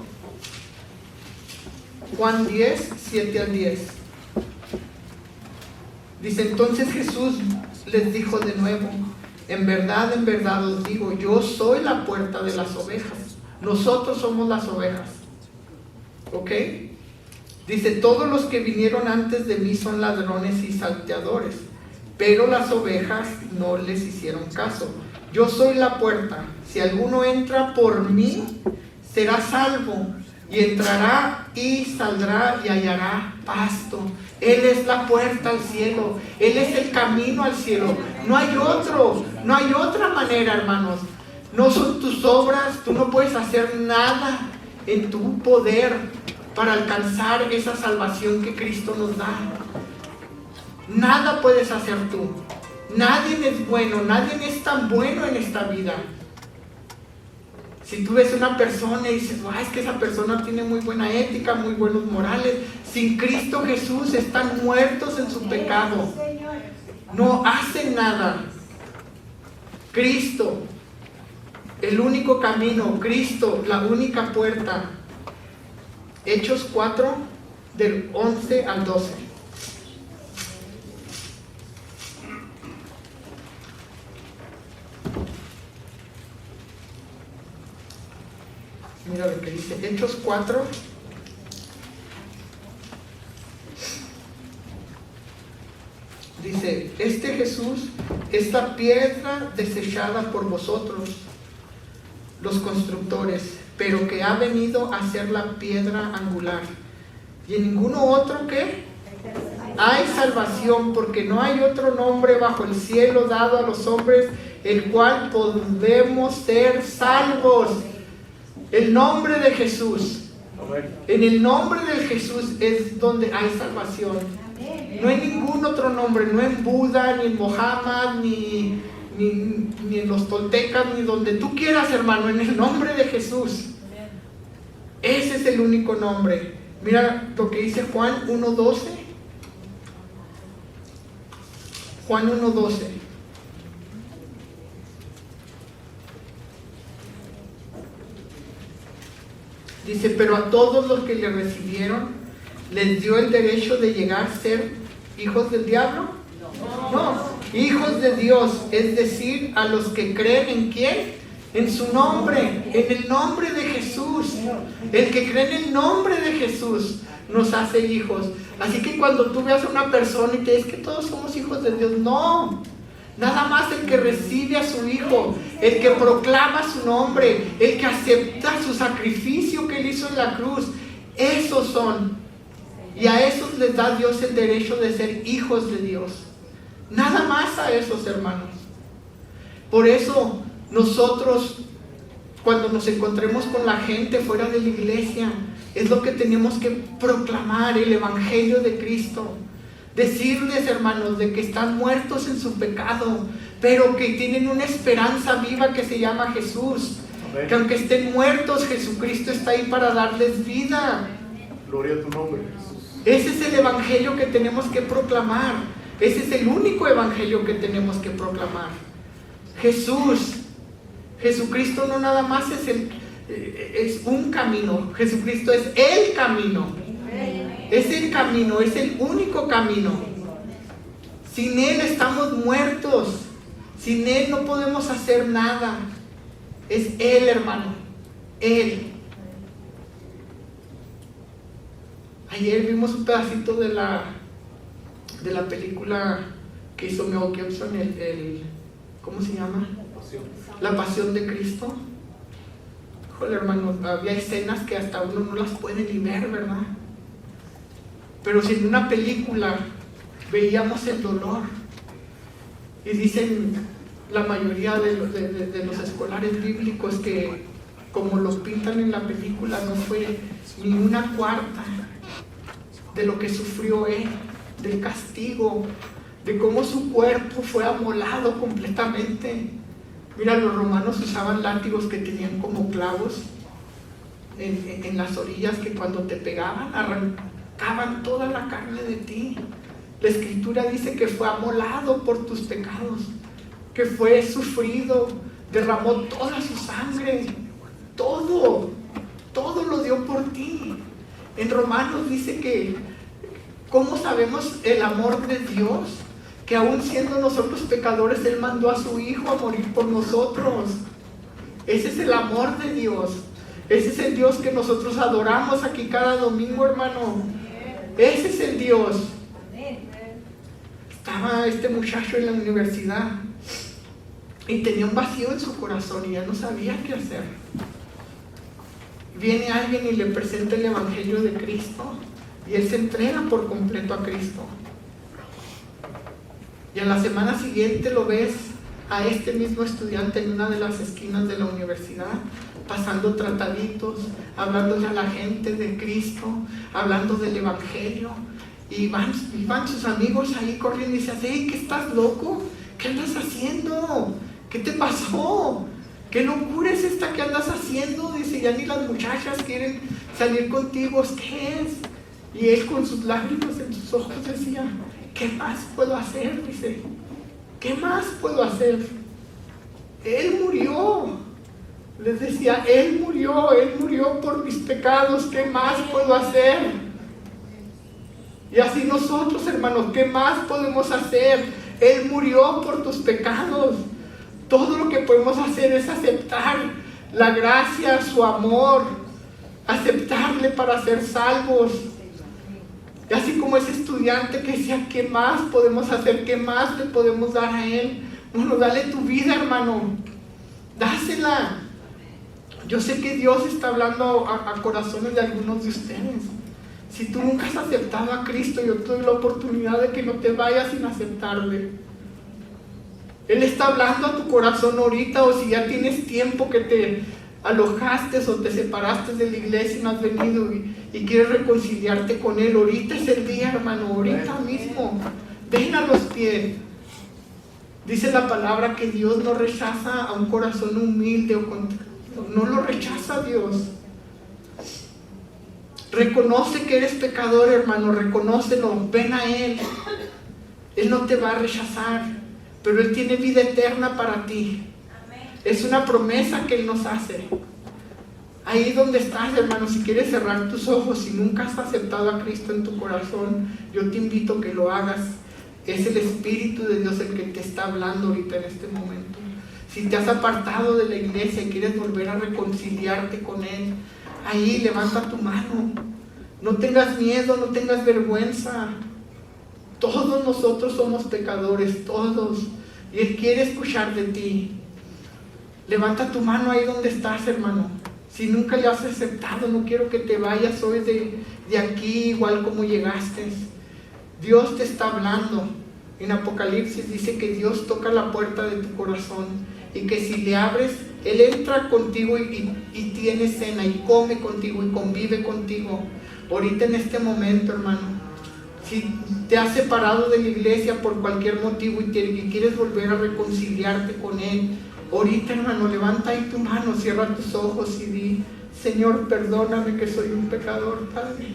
Juan 10:7-10. Dice: entonces Jesús les dijo de nuevo: en verdad os digo, yo soy la puerta de las ovejas. Nosotros somos las ovejas. ¿Ok? Dice: todos los que vinieron antes de mí son ladrones y salteadores, pero las ovejas no les hicieron caso. Yo soy la puerta. Si alguno entra por mí, será salvo, y entrará y saldrá y hallará pasto. Él es la puerta al cielo. Él es el camino al cielo. No hay otra manera, hermanos. No son tus obras. Tú no puedes hacer nada en tu poder para alcanzar esa salvación que Cristo nos da. Nada puedes hacer tú. Nadie es bueno, nadie es tan bueno en esta vida. Si tú ves una persona y dices: es que esa persona tiene muy buena ética, muy buenos morales, sin Cristo Jesús están muertos en su pecado. No hacen nada. Cristo, el único camino. Cristo, la única puerta. Hechos 4, del 11 al 12. Mira lo que dice Hechos 4. Dice: este Jesús, esta piedra desechada por vosotros, los constructores, pero que ha venido a ser la piedra angular. Y en ninguno otro que hay salvación, porque no hay otro nombre bajo el cielo dado a los hombres el cual podemos ser salvos. El nombre de Jesús. En el nombre de Jesús es donde hay salvación. No hay ningún otro nombre, no en Buda, ni en Mohammed, ni en los toltecas, ni donde tú quieras, hermano. En el nombre de Jesús. Ese es el único nombre. Mira lo que dice Juan 1:12. Juan 1:12. Dice: pero a todos los que le recibieron, ¿les dio el derecho de llegar a ser hijos del diablo? No, hijos de Dios, es decir, a los que creen en ¿quién? En su nombre, en el nombre de Jesús. El que cree en el nombre de Jesús nos hace hijos. Así que cuando tú veas a una persona y te dices que todos somos hijos de Dios, no. Nada más el que recibe a su Hijo, el que proclama su nombre, el que acepta su sacrificio que Él hizo en la cruz, esos son. Y a esos les da Dios el derecho de ser hijos de Dios. Nada más a esos, hermanos. Por eso nosotros cuando nos encontremos con la gente fuera de la iglesia, es lo que tenemos que proclamar, el evangelio de Cristo. Decirles, hermanos, de que están muertos en su pecado, pero que tienen una esperanza viva que se llama Jesús. Amén. Que aunque estén muertos, Jesucristo está ahí para darles vida. Gloria a tu nombre, Jesús. Ese es el evangelio que tenemos que proclamar. Ese es el único evangelio que tenemos que proclamar. Jesucristo no nada más es un camino. Jesucristo es el camino. Es el camino, es el único camino. Sin Él estamos muertos. Sin Él no podemos hacer nada. Es Él, hermano. Él. Ayer vimos un pedacito de la película que hizo Mel Gibson, ¿cómo se llama? La Pasión de Cristo. Joder, hermano, había escenas que hasta uno no las puede ni ver, ¿verdad? Pero si en una película veíamos el dolor, y dicen la mayoría de los escolares bíblicos que como los pintan en la película no fue ni una cuarta de lo que sufrió Él, del castigo, de cómo su cuerpo fue amolado completamente. Mira, los romanos usaban látigos que tenían como clavos en las orillas, que cuando te pegaban arrancaban toda la carne de ti. La Escritura dice que fue amolado por tus pecados, que fue sufrido, derramó toda su sangre, todo lo dio por ti. En Romanos dice que, ¿cómo sabemos el amor de Dios? Que aún siendo nosotros pecadores, Él mandó a su Hijo a morir por nosotros. Ese es el amor de Dios. Ese es el Dios que nosotros adoramos aquí cada domingo, hermano. Ese es el Dios. Estaba este muchacho en la universidad y tenía un vacío en su corazón y ya no sabía qué hacer. Viene alguien y le presenta el evangelio de Cristo y él se entrega por completo a Cristo. Y a la semana siguiente lo ves a este mismo estudiante en una de las esquinas de la universidad, pasando trataditos, hablándole a la gente de Cristo, hablando del evangelio. Y van sus amigos ahí corriendo y dicen: hey, ¿qué estás loco? ¿Qué andas haciendo? ¿Qué te pasó? ¿Qué locura es esta que andas haciendo? Dice, ya ni las muchachas quieren salir contigo, ¿qué es? Y él con sus lágrimas en sus ojos decía: ¿qué más puedo hacer? Dice, ¿qué más puedo hacer? Él murió. Les decía, Él murió por mis pecados, ¿qué más puedo hacer? Y así nosotros, hermanos, ¿qué más podemos hacer? Él murió por tus pecados. Todo lo que podemos hacer es aceptar la gracia, su amor, aceptarle para ser salvos. Y así como ese estudiante que decía, ¿qué más podemos hacer? ¿Qué más le podemos dar a Él? Bueno, dale tu vida, hermano. Dásela. Yo sé que Dios está hablando a corazones de algunos de ustedes. Si tú nunca has aceptado a Cristo, yo te doy la oportunidad de que no te vayas sin aceptarle. Él está hablando a tu corazón ahorita, o si ya tienes tiempo que te alojaste o te separaste de la iglesia y no has venido y quieres reconciliarte con Él, ahorita es el día, hermano, ahorita mismo. Ven a los pies. Dice la palabra que Dios no rechaza a un corazón humilde o contrito. No lo rechaza Dios. Reconoce que eres pecador, hermano, reconócelo, ven a Él. Él no te va a rechazar, pero Él tiene vida eterna para ti. Es una promesa que Él nos hace. Ahí donde estás, hermano, si quieres cerrar tus ojos, si nunca has aceptado a Cristo en tu corazón, yo te invito a que lo hagas. Es el Espíritu de Dios el que te está hablando ahorita en este momento. Si te has apartado de la iglesia y quieres volver a reconciliarte con Él, ahí levanta tu mano. No tengas miedo, no tengas vergüenza. Todos nosotros somos pecadores, todos. Y Él quiere escuchar de ti. Levanta tu mano ahí donde estás, hermano. Si nunca le has aceptado, no quiero que te vayas hoy de aquí igual como llegaste. Dios te está hablando. En Apocalipsis dice que Dios toca la puerta de tu corazón y que si le abres, Él entra contigo y tiene cena y come contigo y convive contigo. Ahorita en este momento, hermano, si te has separado de la iglesia por cualquier motivo y quieres volver a reconciliarte con Él, ahorita, hermano, levanta ahí tu mano, cierra tus ojos y di: Señor, perdóname que soy un pecador, Padre.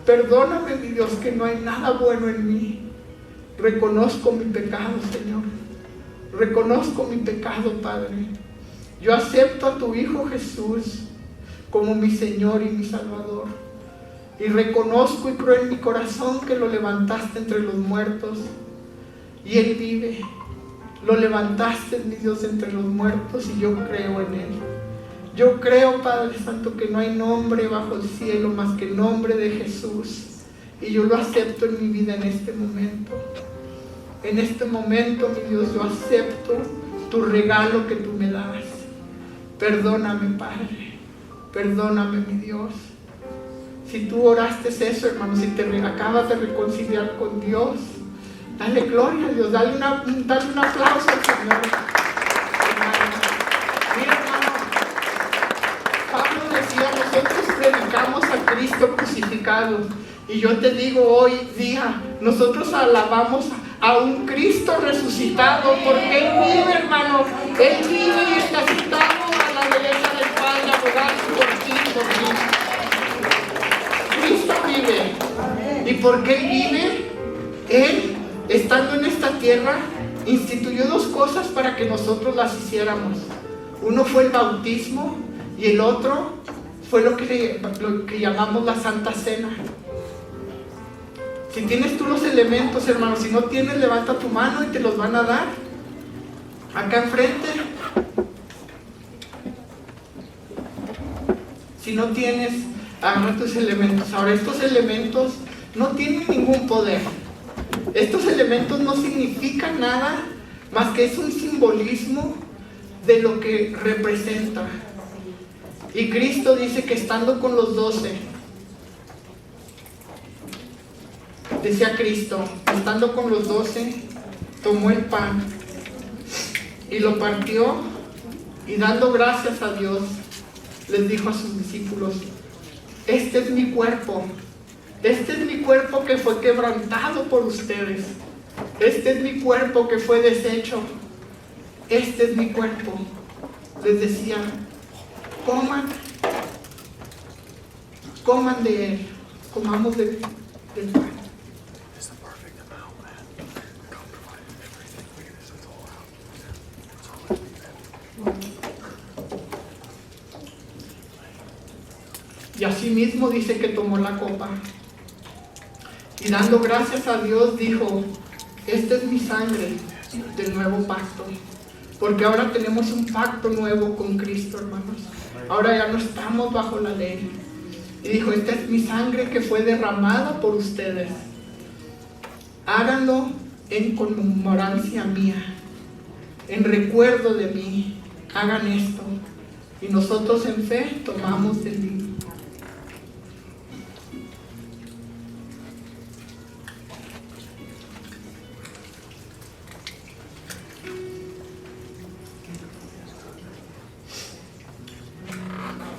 Perdóname, mi Dios, que no hay nada bueno en mí. Reconozco mi pecado, Señor. Reconozco mi pecado, Padre. Yo acepto a tu Hijo Jesús como mi Señor y mi Salvador. Y reconozco y creo en mi corazón que lo levantaste entre los muertos. Y Él vive. Lo levantaste, mi Dios, entre los muertos, y yo creo en Él. Yo creo, Padre Santo, que no hay nombre bajo el cielo más que el nombre de Jesús. Y yo lo acepto en mi vida en este momento. En este momento, mi Dios, yo acepto tu regalo que tú me das. Perdóname, Padre. Perdóname, mi Dios. Si tú oraste eso, hermano, si te acabas de reconciliar con Dios, dale gloria a Dios, dale un aplauso al Señor. Mira, hermano, Pablo decía: nosotros predicamos a Cristo crucificado. Y yo te digo hoy día, nosotros alabamos a un Cristo resucitado, porque Él vive, hermano. Él vive y está sentado a la derecha del Padre, abogando por ti, por mí. Cristo vive. Y porque Él vive, Él, estando en esta tierra, instituyó dos cosas para que nosotros las hiciéramos. Uno fue el bautismo y el otro fue lo que llamamos la Santa Cena. Si tienes tú los elementos, hermano, si no tienes, levanta tu mano y te los van a dar acá enfrente. Si no tienes, agarra tus elementos. Ahora, estos elementos no tienen ningún poder. Estos elementos no significan nada más que es un simbolismo de lo que representa. Y Cristo dice que estando con los 12, decía Cristo, estando con los 12, tomó el pan y lo partió, y dando gracias a Dios, les dijo a sus discípulos: este es mi cuerpo que fue quebrantado por ustedes. Este es mi cuerpo que fue deshecho. Este es mi cuerpo. Les decía: coman de él, comamos del pan. Y asimismo dice que tomó la copa y dando gracias a Dios dijo: esta es mi sangre del nuevo pacto. Porque ahora tenemos un pacto nuevo con Cristo, hermanos. Ahora ya no estamos bajo la ley. Y dijo: esta es mi sangre que fue derramada por ustedes. Háganlo en conmemorancia mía, en recuerdo de mí. Hagan esto. Y nosotros en fe tomamos del vino.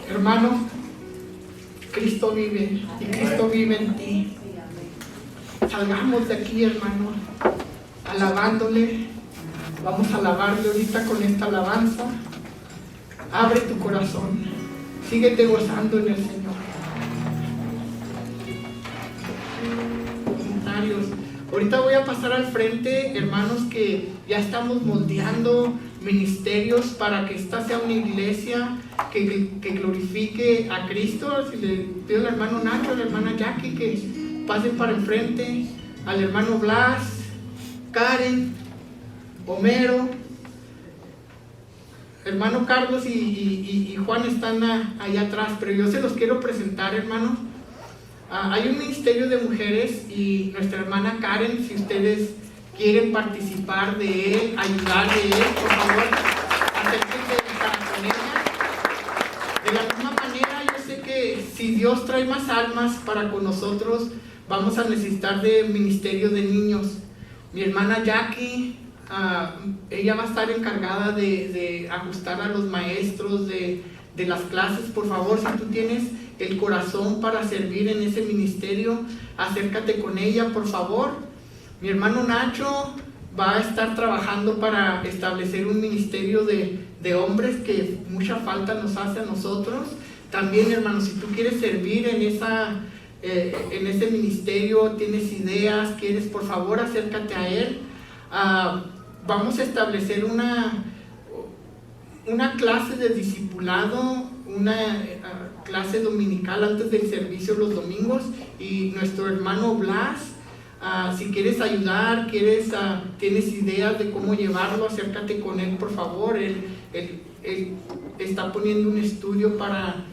Hermano, Cristo vive y Cristo vive en ti. Salgamos de aquí, hermano, alabándole. Vamos a alabarle ahorita con esta alabanza. Abre tu corazón, síguete gozando en el Señor. Comentarios. Ahorita voy a pasar al frente, hermanos, que ya estamos moldeando ministerios para que esta sea una iglesia que glorifique a Cristo. Si le pido al hermano Nacho, a la hermana Jackie que pasen para el frente, al hermano Blas, Karen, Homero, hermano Carlos y Juan están allá atrás, pero yo se los quiero presentar, hermanos. Hay un ministerio de mujeres y nuestra hermana Karen, si ustedes quieren participar de él, ayudar de él, por favor, acérquense con ella. De la misma manera, yo sé que si Dios trae más almas para con nosotros, vamos a necesitar de ministerio de niños. Mi hermana Jackie, ella va a estar encargada de ajustar a los maestros de las clases. Por favor, si tú tienes el corazón para servir en ese ministerio, acércate con ella, por favor. Mi hermano Nacho va a estar trabajando para establecer un ministerio de hombres que mucha falta nos hace a nosotros. También, hermano, si tú quieres servir en ese ministerio, tienes ideas, quieres, por favor, acércate a él. Vamos a establecer una clase de discipulado, una clase dominical antes del servicio los domingos, y nuestro hermano Blas, si quieres ayudar, tienes ideas de cómo llevarlo, acércate con él, por favor. Él está poniendo un estudio para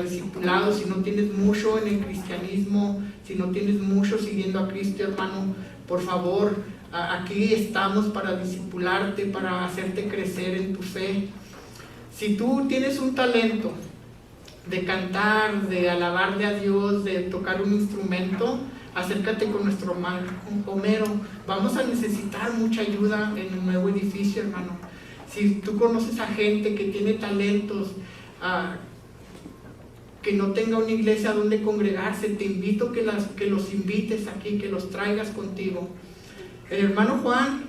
discipulado. Si no tienes mucho en el cristianismo, si no tienes mucho siguiendo a Cristo, hermano, por favor, aquí estamos para discipularte, para hacerte crecer en tu fe. Si tú tienes un talento de cantar, de alabarle a Dios, de tocar un instrumento, acércate con nuestro hermano Homero. Vamos a necesitar mucha ayuda en el nuevo edificio, hermano. Si tú conoces a gente que tiene talentos, que no tenga una iglesia donde congregarse, te invito que los invites aquí, que los traigas contigo. El hermano Juan,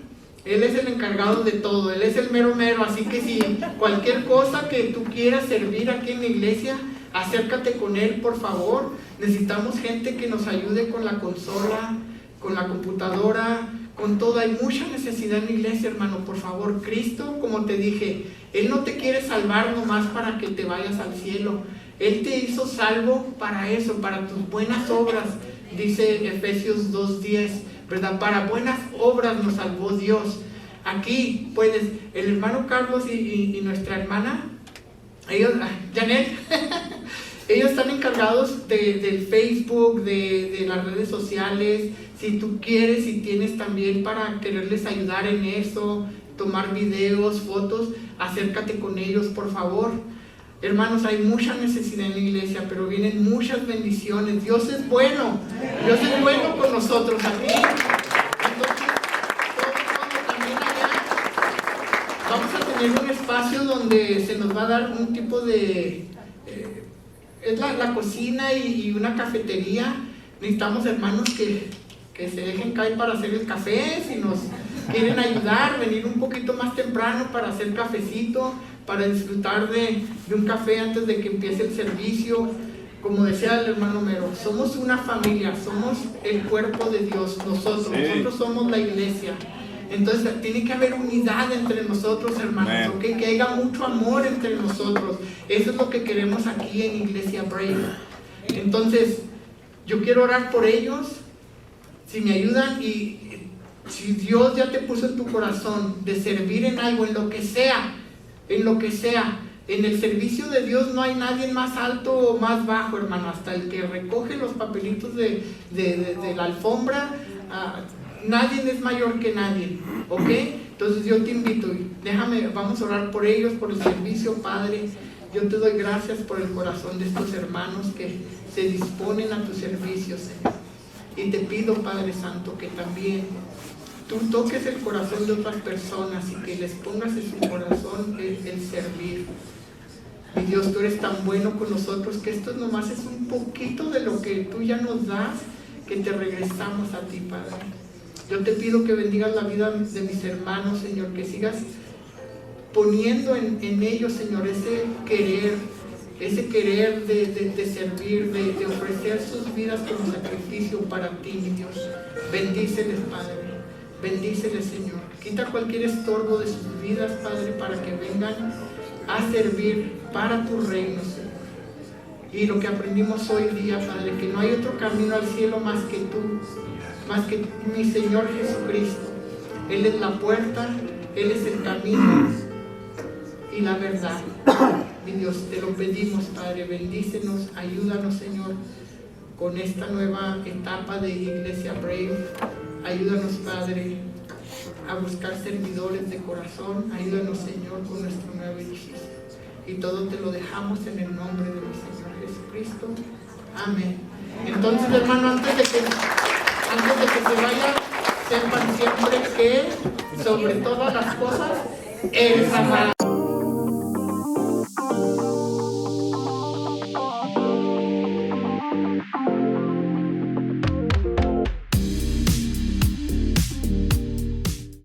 él es el encargado de todo, él es el mero mero, así que si cualquier cosa que tú quieras servir aquí en la iglesia, acércate con él, por favor. Necesitamos gente que nos ayude con la consola, con la computadora, con todo. Hay mucha necesidad en la iglesia, hermano, por favor. Cristo, como te dije, Él no te quiere salvar nomás para que te vayas al cielo. Él te hizo salvo para eso, para tus buenas obras, dice Efesios 2:10, ¿verdad? Para buenas obras nos salvó Dios. Aquí, pues, el hermano Carlos y nuestra hermana, ellos, Janet, ellos están encargados del Facebook, de las redes sociales. Si tú quieres, si tienes también para quererles ayudar en eso, tomar videos, fotos, acércate con ellos, por favor. Hermanos, hay mucha necesidad en la iglesia, pero vienen muchas bendiciones. Dios es bueno, Dios es bueno con nosotros aquí. Entonces, también allá vamos a tener un espacio donde se nos va a dar un tipo de... es la cocina y una cafetería. Necesitamos hermanos que se dejen caer para hacer el café. Si nos quieren ayudar, venir un poquito más temprano para hacer cafecito, para disfrutar de un café antes de que empiece el servicio. Como decía el hermano Mero, somos una familia, somos el cuerpo de Dios, nosotros somos la iglesia. Entonces tiene que haber unidad entre nosotros, hermanos, ¿okay? Que haya mucho amor entre nosotros. Eso es lo que queremos aquí en Iglesia Brave. Entonces yo quiero orar por ellos. Si me ayudan, y si Dios ya te puso en tu corazón de servir en algo, en lo que sea, en el servicio de Dios no hay nadie más alto o más bajo, hermano. Hasta el que recoge los papelitos de la alfombra, nadie es mayor que nadie, ¿ok? Entonces yo te invito, vamos a orar por ellos, por el servicio, Padre. Yo te doy gracias por el corazón de estos hermanos que se disponen a tu servicio, Señor. Y te pido, Padre Santo, que también tú toques el corazón de otras personas y que les pongas en su corazón el servir. Mi Dios, tú eres tan bueno con nosotros que esto nomás es un poquito de lo que tú ya nos das, que te regresamos a ti, Padre. Yo te pido que bendigas la vida de mis hermanos, Señor, que sigas poniendo en ellos, Señor, ese querer de servir, de ofrecer sus vidas como sacrificio para ti, mi Dios. Bendíceles, Padre, bendíceles, Señor. Quita cualquier estorbo de sus vidas, Padre, para que vengan a servir para tu reino, Señor. Y lo que aprendimos hoy día, Padre, que no hay otro camino al cielo más que tú, más que mi Señor Jesucristo. Él es la puerta, Él es el camino y la verdad. Mi Dios, te lo pedimos, Padre, bendícenos, ayúdanos, Señor, con esta nueva etapa de Iglesia Brave. Ayúdanos, Padre, a buscar servidores de corazón. Ayúdanos, Señor, con nuestro nuevo edificio. Y todo te lo dejamos en el nombre de mi Señor Jesucristo. Amén. Entonces, hermano, antes de que se vaya sepan siempre que sobre todas las cosas eres amado.